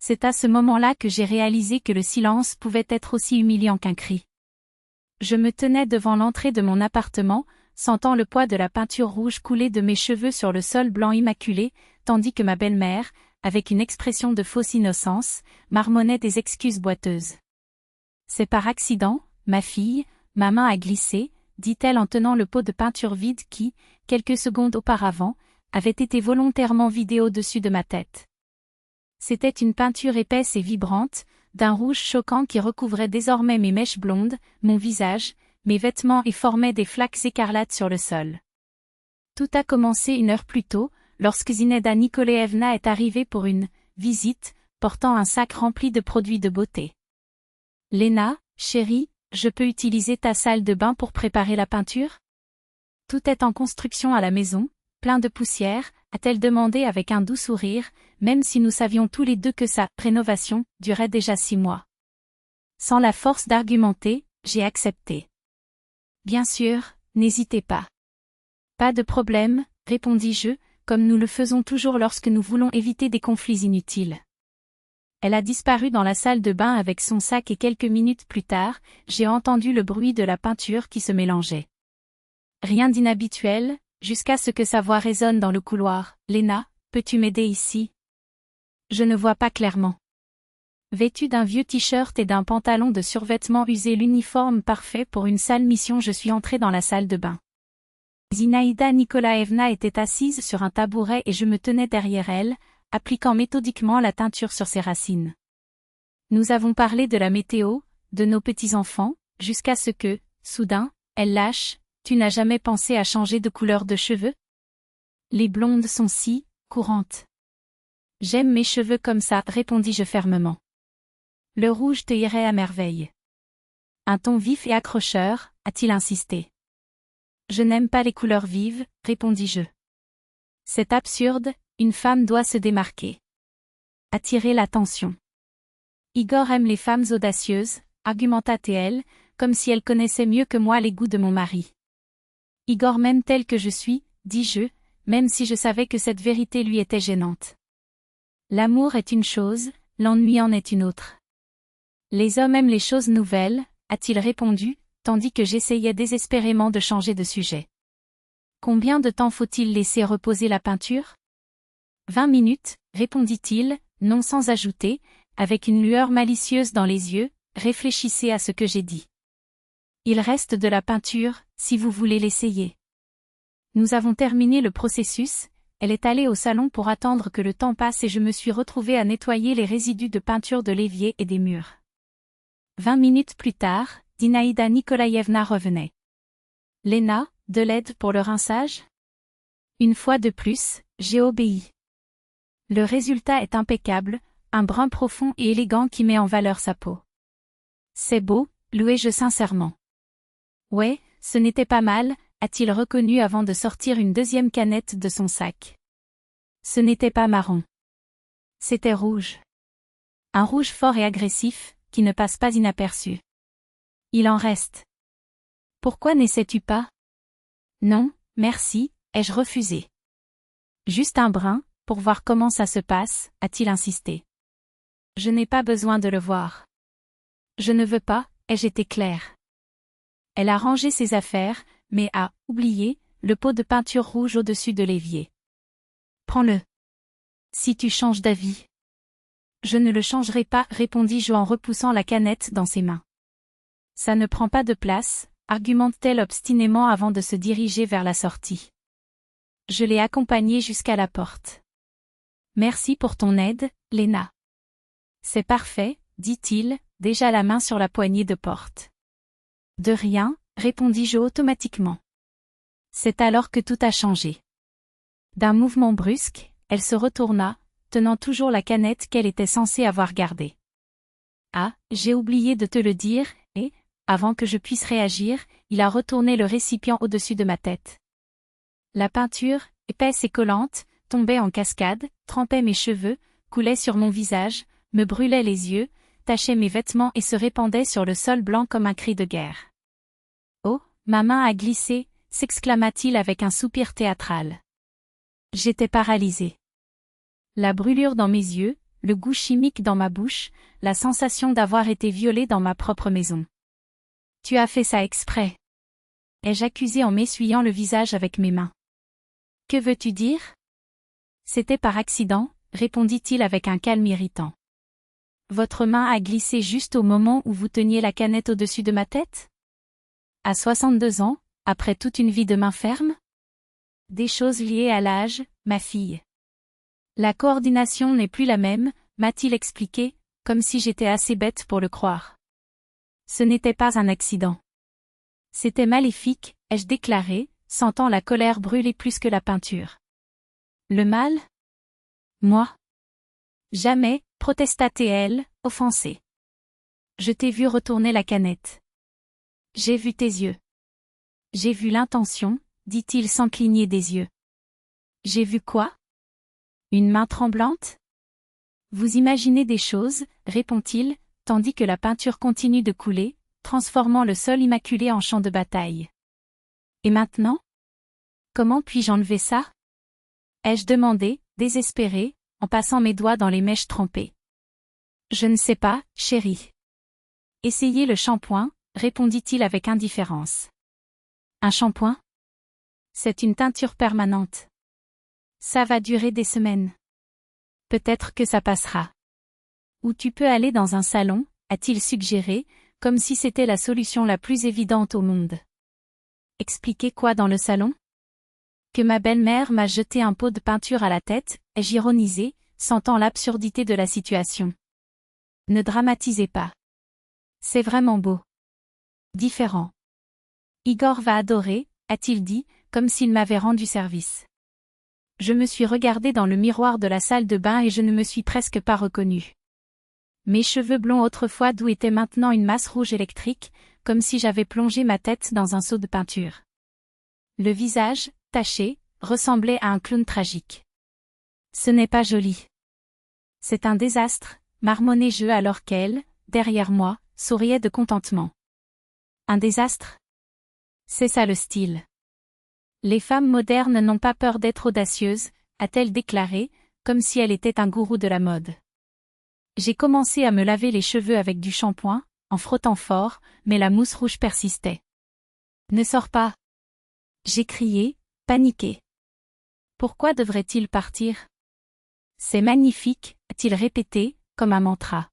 C'est à ce moment-là que j'ai réalisé que le silence pouvait être aussi humiliant qu'un cri. Je me tenais devant l'entrée de mon appartement, sentant le poids de la peinture rouge couler de mes cheveux sur le sol blanc immaculé, tandis que ma belle-mère, avec une expression de fausse innocence, marmonnait des excuses boiteuses. C'est par accident, ma fille, ma main a glissé, dit-elle en tenant le pot de peinture vide qui, quelques secondes auparavant, avait été volontairement vidé au-dessus de ma tête. C'était une peinture épaisse et vibrante, d'un rouge choquant qui recouvrait désormais mes mèches blondes, mon visage, mes vêtements et formait des flaques écarlates sur le sol. Tout a commencé 1 heure plus tôt, lorsque Zineda Nikolaevna est arrivée pour une visite, portant un sac rempli de produits de beauté. « Léna, chérie, je peux utiliser ta salle de bain pour préparer la peinture ? Tout est en construction à la maison, plein de poussière, a-t-elle demandé avec un doux sourire, même si nous savions tous les deux que sa rénovation durait déjà 6 mois. Sans la force d'argumenter, j'ai accepté. Bien sûr, n'hésitez pas. Pas de problème, répondis-je, comme nous le faisons toujours lorsque nous voulons éviter des conflits inutiles. Elle a disparu dans la salle de bain avec son sac et quelques minutes plus tard, j'ai entendu le bruit de la peinture qui se mélangeait. Rien d'inhabituel, jusqu'à ce que sa voix résonne dans le couloir. « Léna, peux-tu m'aider ici ? Je ne vois pas clairement. » Vêtue d'un vieux t-shirt et d'un pantalon de survêtement usé, l'uniforme parfait pour une sale mission, je suis entrée dans la salle de bain. Zinaïda Nikolaevna était assise sur un tabouret et je me tenais derrière elle, appliquant méthodiquement la teinture sur ses racines. Nous avons parlé de la météo, de nos petits-enfants, jusqu'à ce que, soudain, elle lâche. Tu n'as jamais pensé à changer de couleur de cheveux ? Les blondes sont si courantes. J'aime mes cheveux comme ça, répondis-je fermement. Le rouge te irait à merveille. Un ton vif et accrocheur, a-t-il insisté. Je n'aime pas les couleurs vives, répondis-je. C'est absurde, une femme doit se démarquer. Attirer l'attention. Igor aime les femmes audacieuses, argumenta-t-elle, comme si elle connaissait mieux que moi les goûts de mon mari. Igor m'aime tel que je suis, dis-je, même si je savais que cette vérité lui était gênante. L'amour est une chose, l'ennui en est une autre. Les hommes aiment les choses nouvelles, a-t-il répondu, tandis que j'essayais désespérément de changer de sujet. Combien de temps faut-il laisser reposer la peinture ? 20 minutes, répondit-il, non sans ajouter, avec une lueur malicieuse dans les yeux, réfléchissez à ce que j'ai dit. Il reste de la peinture, si vous voulez l'essayer. Nous avons terminé le processus, elle est allée au salon pour attendre que le temps passe et je me suis retrouvée à nettoyer les résidus de peinture de l'évier et des murs. 20 minutes plus tard, Zinaïda Nikolaevna revenait. Léna, de l'aide pour le rinçage ? Une fois de plus, j'ai obéi. Le résultat est impeccable, un brun profond et élégant qui met en valeur sa peau. C'est beau, louai-je sincèrement. Ouais, ce n'était pas mal, a-t-il reconnu avant de sortir une deuxième canette de son sac. Ce n'était pas marron. C'était rouge. Un rouge fort et agressif, qui ne passe pas inaperçu. Il en reste. Pourquoi n'essaies-tu pas ? Non, merci, ai-je refusé. Juste un brin, pour voir comment ça se passe, a-t-il insisté. Je n'ai pas besoin de le voir. Je ne veux pas, ai-je été claire. Elle a rangé ses affaires, mais a oublié le pot de peinture rouge au-dessus de l'évier. Prends-le. Si tu changes d'avis. Je ne le changerai pas, répondis-je en repoussant la canette dans ses mains. Ça ne prend pas de place, argumente-t-elle obstinément avant de se diriger vers la sortie. Je l'ai accompagnée jusqu'à la porte. Merci pour ton aide, Léna. C'est parfait, dit-il, déjà la main sur la poignée de porte. De rien, répondis-je automatiquement. C'est alors que tout a changé. D'un mouvement brusque, elle se retourna, tenant toujours la canette qu'elle était censée avoir gardée. Ah, j'ai oublié de te le dire, et, avant que je puisse réagir, il a retourné le récipient au-dessus de ma tête. La peinture, épaisse et collante, tombait en cascade, trempait mes cheveux, coulait sur mon visage, me brûlait les yeux, tachait mes vêtements et se répandait sur le sol blanc comme un cri de guerre. Oh, ma main a glissé, s'exclama-t-il avec un soupir théâtral. J'étais paralysée. La brûlure dans mes yeux, le goût chimique dans ma bouche, la sensation d'avoir été violée dans ma propre maison. Tu as fait ça exprès. Ai-je accusé en m'essuyant le visage avec mes mains. Que veux-tu dire? C'était par accident, répondit-il avec un calme irritant. Votre main a glissé juste au moment où vous teniez la canette au-dessus de ma tête? À 62 ans, après toute une vie de main ferme? Des choses liées à l'âge, ma fille. La coordination n'est plus la même, m'a-t-il expliqué, comme si j'étais assez bête pour le croire. Ce n'était pas un accident. C'était maléfique, ai-je déclaré, sentant la colère brûler plus que la peinture. Le mal? Moi? Jamais, protesta-t-elle, offensée. Je t'ai vu retourner la canette. J'ai vu tes yeux. J'ai vu l'intention, dit-il sans cligner des yeux. J'ai vu quoi? Une main tremblante? Vous imaginez des choses, répond-il, tandis que la peinture continue de couler, transformant le sol immaculé en champ de bataille. Et maintenant? Comment puis-je enlever ça? Ai-je demandé, désespéré, en passant mes doigts dans les mèches trempées. Je ne sais pas, chérie. Essayez le shampoing, répondit-il avec indifférence. Un shampoing? C'est une teinture permanente. Ça va durer des semaines. Peut-être que ça passera. Ou tu peux aller dans un salon, a-t-il suggéré, comme si c'était la solution la plus évidente au monde. Expliquer quoi dans le salon? Que ma belle-mère m'a jeté un pot de peinture à la tête, ai-je ironisé, sentant l'absurdité de la situation. Ne dramatisez pas. C'est vraiment beau. Différent. Igor va adorer, a-t-il dit, comme s'il m'avait rendu service. Je me suis regardé dans le miroir de la salle de bain et je ne me suis presque pas reconnu. Mes cheveux blonds autrefois doux étaient maintenant une masse rouge électrique, comme si j'avais plongé ma tête dans un seau de peinture. Le visage, taché, ressemblait à un clown tragique. Ce n'est pas joli. C'est un désastre, marmonnai-je alors qu'elle, derrière moi, souriait de contentement. Un désastre? C'est ça le style. Les femmes modernes n'ont pas peur d'être audacieuses, a-t-elle déclaré, comme si elle était un gourou de la mode. J'ai commencé à me laver les cheveux avec du shampoing, en frottant fort, mais la mousse rouge persistait. Ne sors pas. J'ai crié, paniqué. Pourquoi devrait-il partir? C'est magnifique, a-t-il répété, comme un mantra.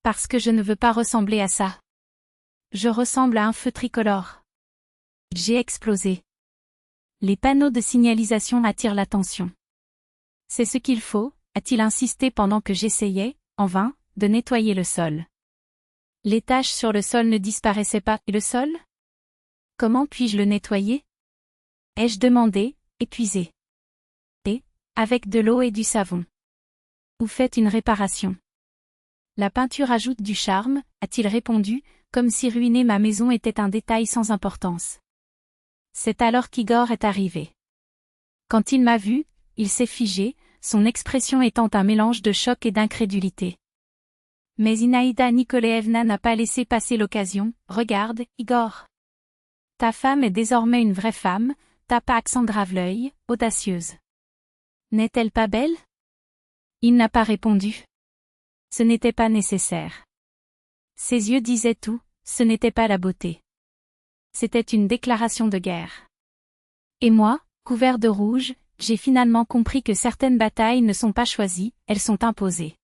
Parce que je ne veux pas ressembler à ça. Je ressemble à un feu tricolore. J'ai explosé. Les panneaux de signalisation attirent l'attention. C'est ce qu'il faut, a-t-il insisté pendant que j'essayais, en vain, de nettoyer le sol. Les taches sur le sol ne disparaissaient pas, et le sol? Comment puis-je le nettoyer? Ai-je demandé, épuisé. Et, avec de l'eau et du savon. Ou faites une réparation. La peinture ajoute du charme, a-t-il répondu, comme si ruiner ma maison était un détail sans importance. C'est alors qu'Igor est arrivé. Quand il m'a vu, il s'est figé, son expression étant un mélange de choc et d'incrédulité. Mais Zinaïda Nikolaevna n'a pas laissé passer l'occasion. Regarde, Igor. Ta femme est désormais une vraie femme, tapa accent grave l'œil, audacieuse. N'est-elle pas belle? Il n'a pas répondu. Ce n'était pas nécessaire. Ses yeux disaient tout, ce n'était pas la beauté. C'était une déclaration de guerre. Et moi, couvert de rouge, j'ai finalement compris que certaines batailles ne sont pas choisies, elles sont imposées.